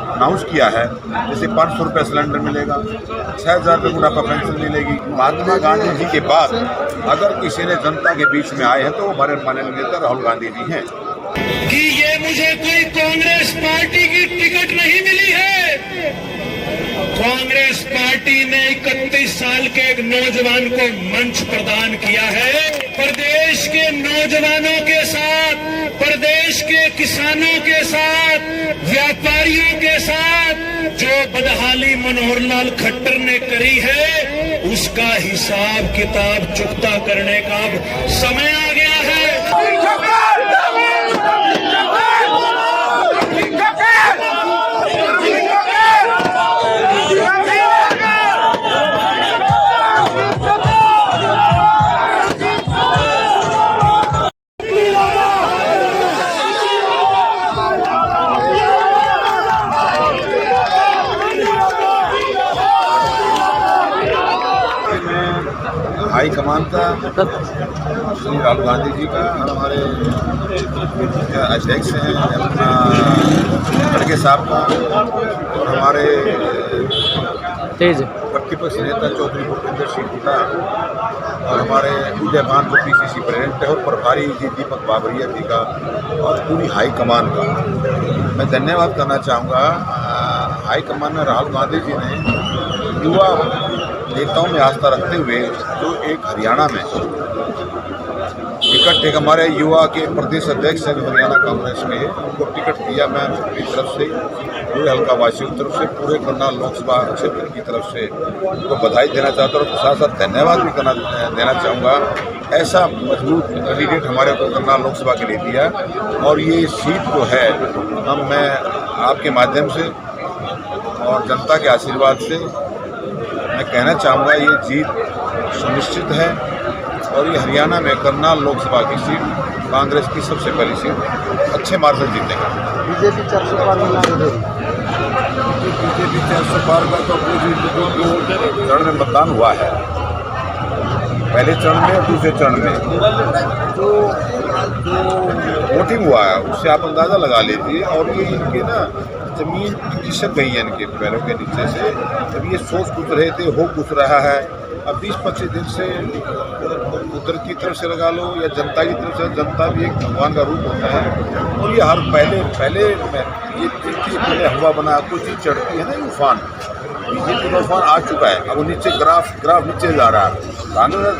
Announce किया है, जैसे 500 रुपये सिलेंडर मिलेगा, 6,000 रुपये बुढ़ापा पेंशन मिलेगी। महात्मा गांधी जी के बाद अगर किसी ने जनता के बीच में आए हैं तो वो हमारे माननीय नेता राहुल गांधी जी हैं। कि ये मुझे कोई कांग्रेस पार्टी की टिकट नहीं मिली है। कांग्रेस पार्टी ने 31 साल के एक नौजवान को मंच प्रदान किया है। प्रदेश के नौजवानों के साथ, प्रदेश के किसानों के साथ, व्यापारियों के साथ जो बदहाली मनोहर लाल खट्टर ने करी है, उसका हिसाब किताब चुकता करने का अब समय आ गया है। हाई कमान का, श्री राहुल गांधी जी का और हमारे अध्यक्ष हैं अपना खड़गे साहब का, और हमारे प्रतिपक्ष नेता चौधरी भूपेंद्र सिंह हुड्डा और हमारे उदयभान जो PCC प्रेसिडेंट है, और प्रभारी जी दीपक बाबरिया जी का और पूरी हाई कमान का मैं धन्यवाद करना चाहूँगा। हाई कमान में राहुल गांधी जी ने युवा नेताओं में आस्था रखते हुए जो एक हरियाणा में टिकट एक हमारे युवा के प्रदेश अध्यक्ष है हरियाणा कांग्रेस में, उनको टिकट दिया। मैं अपनी तरफ से पूरे हल्का वासियों की तरफ से, पूरे करनाल लोकसभा क्षेत्र की तरफ से उनको बधाई देना चाहता हूँ और साथ साथ धन्यवाद भी देना चाहूँगा। ऐसा मजबूत कैंडिडेट हमारे को करनाल लोकसभा के लिए दिया, और ये सीट जो है मैं आपके माध्यम से और जनता के आशीर्वाद से मैं कहना चाहूँगा ये जीत सुनिश्चित है, और ये हरियाणा में करनाल लोकसभा की सीट कांग्रेस की सबसे पहली सीट अच्छे मार्ग से जीतेगा। बीजेपी 400 पार मिला है। बीजेपी 400 पार का तो दो चरण में मतदान हुआ है, पहले चरण में और दूसरे चरण में जो वोटिंग हुआ है उससे आप अंदाज़ा लगा लीजिए। और ये इनके ना जमीन खिसक गई है इनके पैरों के नीचे से, जब ये सोच कुछ रहे थे हो कुछ रहा है। अब 20-25 दिन से उधर की तरफ से लगा लो या जनता की तरफ से, जनता भी एक भगवान का रूप होता है, और ये हर पहले ये पहले हवा बना कोई चीज़ चढ़ती है ना, तूफान बीजेपी का तूफान आ चुका है। अब वो नीचे ग्राफ नीचे जा रहा है,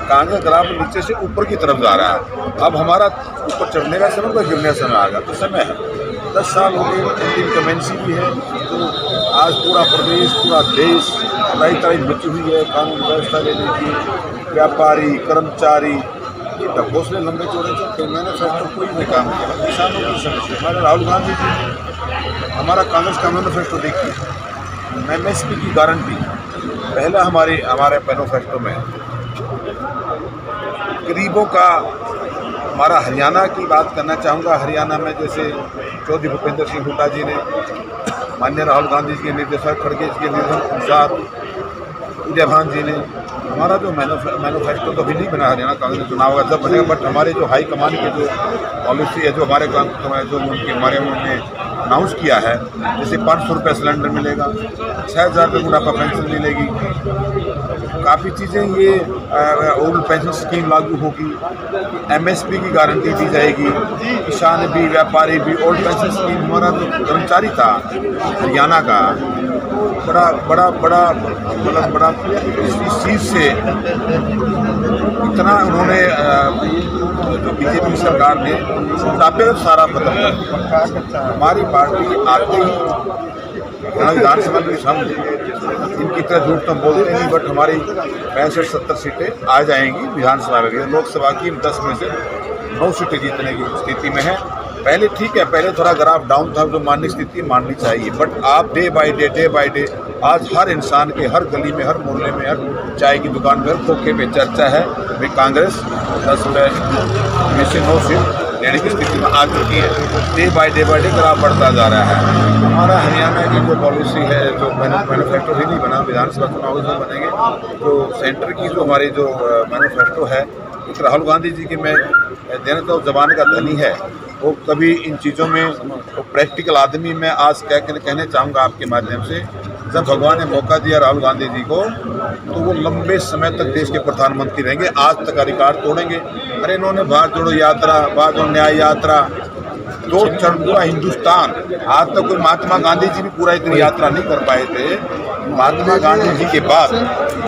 कांग्रेस ग्राफ नीचे से ऊपर की तरफ जा रहा है। अब हमारा ऊपर चढ़ने का समय, गिरने का समय आएगा, तो समय है। 10 साल हो गए, इनकमेंसी भी है, तो आज पूरा प्रदेश पूरा देश तराई बची हुई है। कानून व्यवस्था ले लीजिए, व्यापारी कर्मचारी ये ढकोसले लंबे चौड़े चलते, मैंने फैसला कोई नहीं काम किया। किसानों की समस्या हमारे राहुल गांधी जी ने हमारा कांग्रेस का मैनिफेस्टो देखिए, MSP की गारंटी पहला हमारे मैनिफेस्टो में गरीबों का। हमारा हरियाणा की बात करना चाहूँगा, हरियाणा में जैसे चौधरी भूपेंद्र सिंह हुड्डा जी ने, माननीय राहुल गांधी जी के निर्देशक खड़गे जी के निर्देशन अनुसार उदयभान जी ने, हमारा जो मैनिफेस्टो तो अभी नहीं बना, हरियाणा कांग्रेस चुनाव का जब बनेगा, बट हमारे जो हाई कमान की जो पॉलिसी है, जो हमारे उन्होंने अनाउंस किया है, जैसे 500 रुपये सिलेंडर मिलेगा, 6,000 रुपये बुढ़ापा पेंशन मिलेगी, काफ़ी चीज़ें ये ओल्ड पेंशन स्कीम लागू होगी, MSP की गारंटी दी जाएगी, किसान भी व्यापारी भी। ओल्ड पेंशन स्कीम हमारा जो कर्मचारी था हरियाणा का बड़ा इस चीज़ से इतना उन्होंने जो बीजेपी सरकार ने मुताबिक सारा खत्म कर। हमारी पार्टी आते ही विधानसभा में हम इनकी तरह झूठ तो बोलते नहीं, बट हमारी 65-70 सीटें आ जाएंगी विधानसभा में। लोकसभा की 10 में से 9 सीटें जीतने की स्थिति में है। पहले ठीक है, पहले थोड़ा ग्राफ डाउन था, जो मानने स्थिति माननी चाहिए, बट आप डे बाय डे आज हर इंसान के हर गली में, हर मोहल्ले में, हर चाय की दुकान पर खोखे पे चर्चा है भाई कांग्रेस 10 में से 9 सीट लेने की स्थिति में आ चुकी है। डे बाय डे ग्राफ बढ़ता जा रहा है। हमारा हरियाणा की जो पॉलिसी है, जो मैनिफेस्टो ही नहीं बना, विधानसभा चुनाव में बनेंगे, तो सेंटर की जो हमारी जो मैनिफेस्टो है, राहुल गांधी जी की मैं देना तो जबान का धनी है, वो कभी इन चीज़ों में वो प्रैक्टिकल आदमी मैं आज कहने चाहूँगा आपके माध्यम से, जब भगवान ने मौका दिया राहुल गांधी जी को तो वो लंबे समय तक देश के प्रधानमंत्री रहेंगे, आज तक का रिकॉर्ड तोड़ेंगे। अरे इन्होंने भारत जोड़ो यात्रा, भारत जोड़ो न्याय यात्रा, 2 चरण पूरा हिंदुस्तान, आज तक कोई महात्मा गांधी जी भी पूरा इतनी यात्रा नहीं कर पाए थे। महात्मा गांधी जी के बाद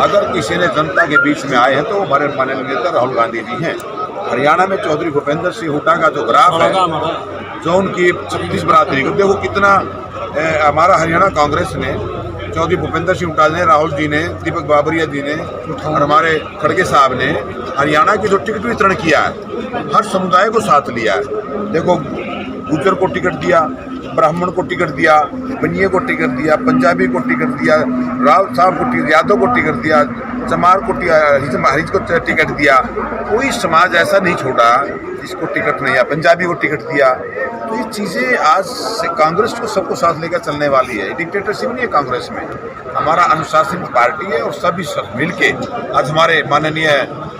अगर किसी ने जनता के बीच में आए हैं तो वो हमारे माननीय नेता राहुल गांधी जी हैं। हरियाणा में चौधरी भूपेंद्र सिंह हुड्डा का जो ग्राफ है, जो उनकी 36 बरादरी को देखो कितना हमारा हरियाणा कांग्रेस ने, चौधरी भूपेंद्र सिंह हुड्डा ने, राहुल जी ने, दीपक बाबरिया जी ने और हमारे खड़गे साहब ने हरियाणा की जो टिकट वितरण किया है, हर समुदाय को साथ लिया है। देखो गुजर को टिकट दिया, ब्राह्मण को टिकट दिया, बनिए को टिकट दिया, पंजाबी को टिकट दिया, राव साहब को टिकट, यादव को टिकट दिया, चमार को हरिज को टिकट दिया। कोई समाज ऐसा नहीं छोड़ा जिसको टिकट नहीं, या पंजाबी को टिकट दिया। तो ये चीज़ें आज से कांग्रेस को सबको साथ लेकर चलने वाली है। डिक्टेटरशिप नहीं है कांग्रेस में, हमारा अनुशासित पार्टी है और सभी सब मिल के आज हमारे माननीय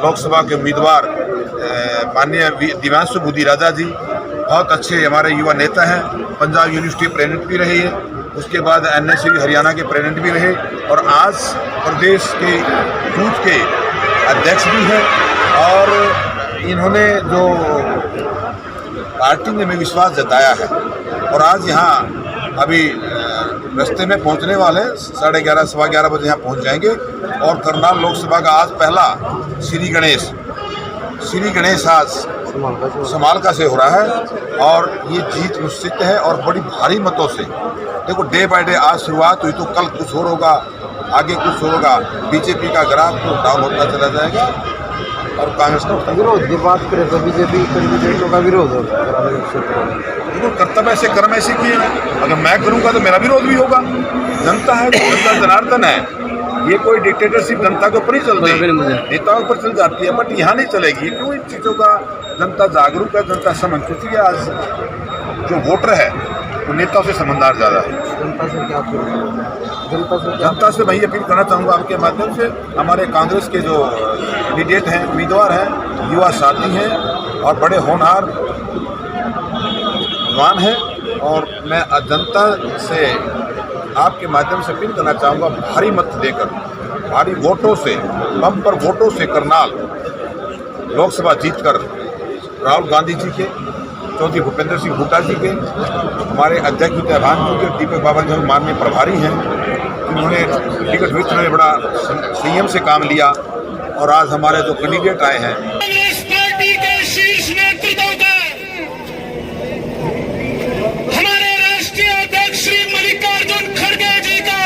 लोकसभा के उम्मीदवार माननीय दिव्यांशु बुद्धि राजा जी बहुत अच्छे हमारे युवा नेता हैं, पंजाब यूनिवर्सिटी प्रेसिडेंट भी रहे हैं, उसके बाद NSC हरियाणा के प्रेसिडेंट भी रहे और आज प्रदेश के बूथ के अध्यक्ष भी हैं। और इन्होंने जो पार्टी ने में विश्वास जताया है और आज यहाँ अभी रास्ते में पहुँचने वाले 11:30 सवा 11 बजे यहाँ पहुँच जाएंगे। और करनाल लोकसभा का आज पहला श्री गणेश आज समालका से हो रहा है और ये जीत निश्चित है और बड़ी भारी मतों से। देखो डे बाय डे आज शुरुआत हुई तो कल कुछ और होगा, आगे कुछ और होगा। बीजेपी का ग्राफ तो डाउन होता चला जाएगा और कांग्रेस का विरोध की बात करें तो बीजेपी कैंडिडेटों का विरोध होगा। देखो कर्तव्य ऐसे कर्म ऐसे किए, अगर मैं करूँगा तो मेरा विरोध भी होगा। जनता है, जनता जनार्दन है, ये कोई डिक्टेटरशिप जनता के ऊपर ही चलती है, नेताओं पर चल जाती है, बट यहाँ नहीं चलेगी। क्यों? इन चीज़ों का जनता जागरूक है, जनता समझ चुकी है। आज जो वोटर है वो नेताओं से समझदार ज़्यादा है। जनता से मैं अपील करना चाहूँगा आपके माध्यम से, हमारे कांग्रेस के जो कैंडिडेट हैं, उम्मीदवार हैं, युवा साथी हैं और बड़े होनहार जवान हैं और मैं जनता से आपके माध्यम से अपील करना चाहूँगा, भारी मत देकर, भारी वोटों से, बम्पर वोटों से करनाल लोकसभा जीतकर राहुल गांधी जी के, चौधरी भूपेंद्र सिंह हुड्डा जी के, हमारे अध्यक्ष विद्याभान जी के, दीपक बाबा जी माननीय प्रभारी हैं, उन्होंने टिकट वितरण में बड़ा संयम से काम लिया और आज हमारे जो कैंडिडेट आए हैं कांग्रेस पार्टी के शीर्ष नेतृत्व का, हमारे राष्ट्रीय अध्यक्ष श्री मल्लिकार्जुन खड़गे जी का,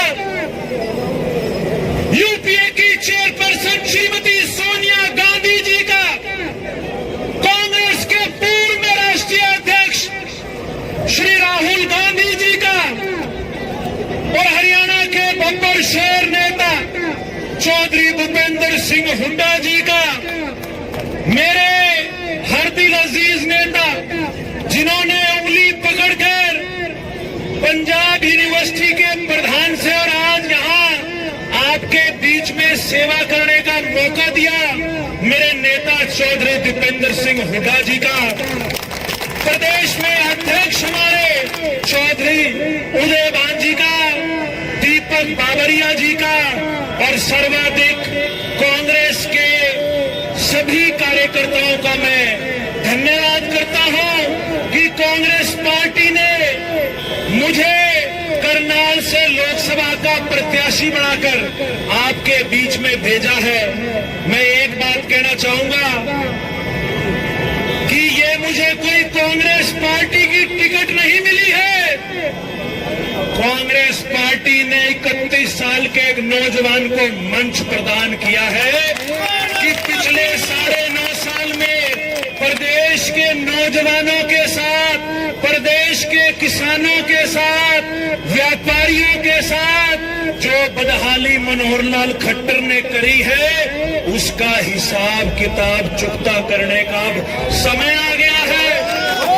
यूपीए की चेयरपर्सन श्रीमती सोनिया गांधी जी का, कांग्रेस के पूर्व राष्ट्रीय अध्यक्ष श्री राहुल गांधी जी का और हरियाणा के बब्बर शहर नेता चौधरी भूपेंद्र सिंह हुड्डा जी का, मेरे हरदिल अजीज नेता जिन्होंने उंगली पकड़कर पंजाब यूनिवर्सिटी के प्रधान से और आज यहाँ आपके बीच में सेवा करने का मौका दिया, मेरे नेता चौधरी दीपेंद्र सिंह हुड्डा जी का, प्रदेश में अध्यक्ष हमारे चौधरी उदयभान जी का, दीपक बाबरिया जी का और सर्वाधिक कांग्रेस के सभी कार्यकर्ताओं का मैं धन्यवाद करता हूं कि कांग्रेस पार्टी ने मुझे करनाल से लोकसभा का प्रत्याशी बनाकर आपके बीच में भेजा है। मैं एक बात कहना चाहूंगा कि ये मुझे कोई कांग्रेस पार्टी की टिकट नहीं मिली है। कांग्रेस पार्टी ने 31 साल के एक नौजवान को मंच प्रदान किया है कि पिछले 9.5 साल में प्रदेश के नौजवानों के साथ, प्रदेश के किसानों के साथ, व्यापारियों के साथ जो बदहाली मनोहर लाल खट्टर ने करी है उसका हिसाब किताब चुकता करने का समय आ गया है।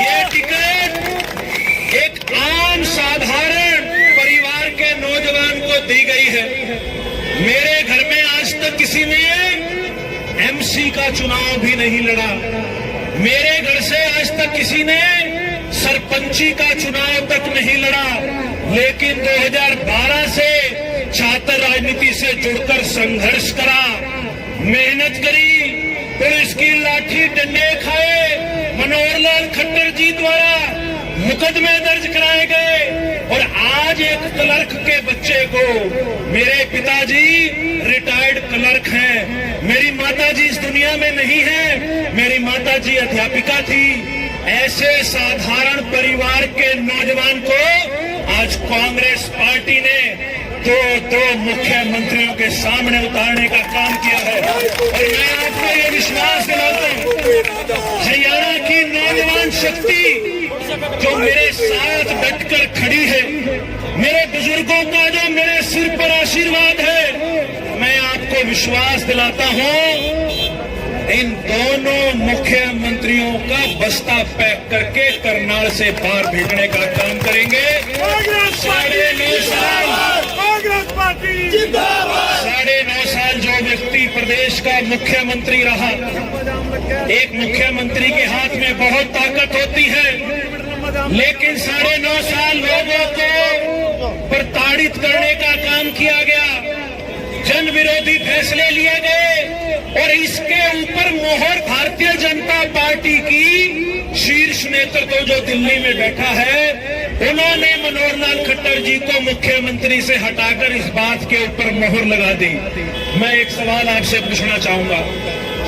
ये टिकट एक आम साधारण परिवार के नौजवान को दी गई है। मेरे घर में आज तक किसी ने MC का चुनाव भी नहीं लड़ा, मेरे घर से आज तक किसी ने सरपंची का चुनाव तक नहीं लड़ा, लेकिन 2012 से छात्र राजनीति से जुड़कर संघर्ष करा, मेहनत करी, पुलिस की लाठी डंडे खाए, मनोहर लाल खट्टर जी द्वारा मुकदमे दर्ज कराए गए और आज एक क्लर्क के बच्चे को, मेरे पिताजी रिटायर्ड क्लर्क हैं, मेरी माताजी इस दुनिया में नहीं है, मेरी माताजी अध्यापिका थी, ऐसे साधारण परिवार के नौजवान को आज कांग्रेस पार्टी ने दो मुख्यमंत्रियों के सामने उतारने का काम किया है। और मैं आपको ये विश्वास दिलाता हूं, हरियाणा की नौजवान शक्ति जो मेरे साथ डटकर खड़ी है, मेरे बुजुर्गों का जो मेरे सिर पर आशीर्वाद है, मैं आपको विश्वास दिलाता हूं, इन दोनों मुख्यमंत्रियों का बस्ता पैक करके करनाल से पार भेजने का काम करेंगे। 9.5 साल जो व्यक्ति प्रदेश का मुख्यमंत्री रहा, एक मुख्यमंत्री के हाथ में बहुत ताकत होती है, लेकिन 9.5 साल लोगों को प्रताड़ित करने का काम किया गया, जन विरोधी फैसले लिए गए और इसके ऊपर मोहर भारतीय जनता पार्टी की शीर्ष नेतृत्व जो दिल्ली में बैठा है, उन्होंने मनोहर लाल खट्टर जी को मुख्यमंत्री से हटाकर इस बात के ऊपर मोहर लगा दी। मैं एक सवाल आपसे पूछना चाहूंगा,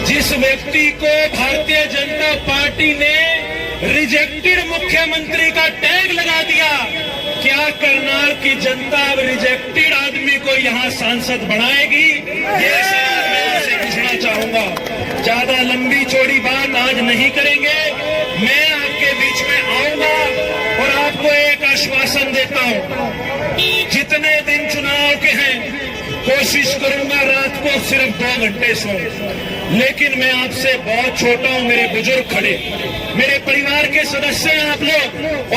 जिस व्यक्ति को भारतीय जनता पार्टी ने रिजेक्टेड मुख्यमंत्री का टैग लगा दिया, क्या करनाल की जनता अब रिजेक्टेड आदमी को यहां सांसद बनाएगी? ये सवाल मैं आपसे पूछना चाहूंगा। ज्यादा लंबी चौड़ी बात आज नहीं करेंगे, मैं आपके बीच में आऊंगा और आपको एक आश्वासन देता हूं, जितने दिन चुनाव के हैं कोशिश करूंगा रात को सिर्फ 2 घंटे सोऊं, लेकिन मैं आपसे बहुत छोटा हूं, मेरे बुजुर्ग खड़े, मेरे परिवार के सदस्य हैं आप लोग,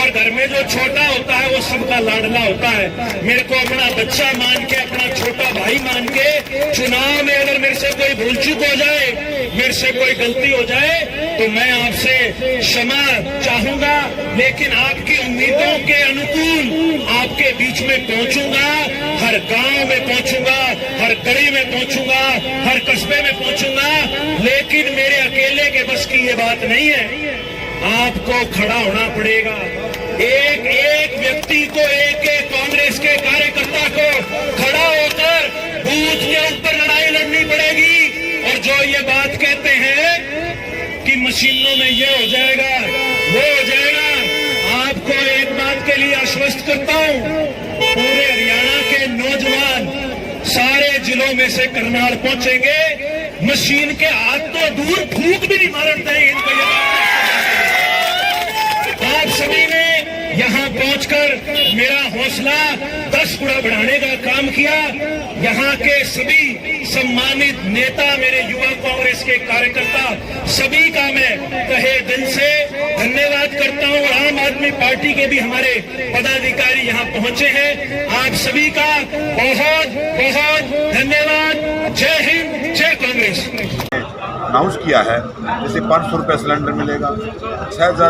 और घर में जो छोटा होता है वो सबका लाडला होता है। मेरे को अपना बच्चा मान के, अपना छोटा भाई मान के, चुनाव में अगर मेरे से कोई भूल चूक हो जाए, मेरे से कोई गलती हो जाए तो मैं आपसे क्षमा चाहूंगा, लेकिन आपकी उम्मीदों के अनुकूल आपके बीच में पहुंचूंगा, हर गांव में पहुंचूंगा, हर गली में पहुंचूंगा, हर कस्बे में पहुंचूंगा, लेकिन मेरे अकेले के बस की ये बात नहीं है, आपको खड़ा होना पड़ेगा। एक एक व्यक्ति को, एक एक कांग्रेस के कार्यकर्ता को खड़ा होकर बूथ के ऊपर लड़ाई लड़नी पड़ेगी। और जो ये बात कहते हैं कि मशीनों में ये हो जाएगा, वो हो जाएगा, आपको एक बात के लिए आश्वस्त करता हूं, पूरे हरियाणा के नौजवान सारे जिलों में से करनाल पहुंचेंगे, मशीन के हाथ तो दूर फूंक भी नहीं मारन देंगे इनको। आप सभी ने यहाँ पहुंचकर मेरा हौसला 10 गुना बढ़ाने का काम किया। यहाँ के सभी सम्मानित नेता, मेरे युवा कांग्रेस के कार्यकर्ता, सभी का मैं तहे दिल से धन्यवाद करता हूँ। और आम आदमी पार्टी के भी हमारे पदाधिकारी यहाँ पहुंचे हैं, आप सभी का बहुत बहुत धन्यवाद। जय हिंद, जय कांग्रेस। अनाउंस किया है, जैसे 500 रुपये सिलेंडर मिलेगा, 6000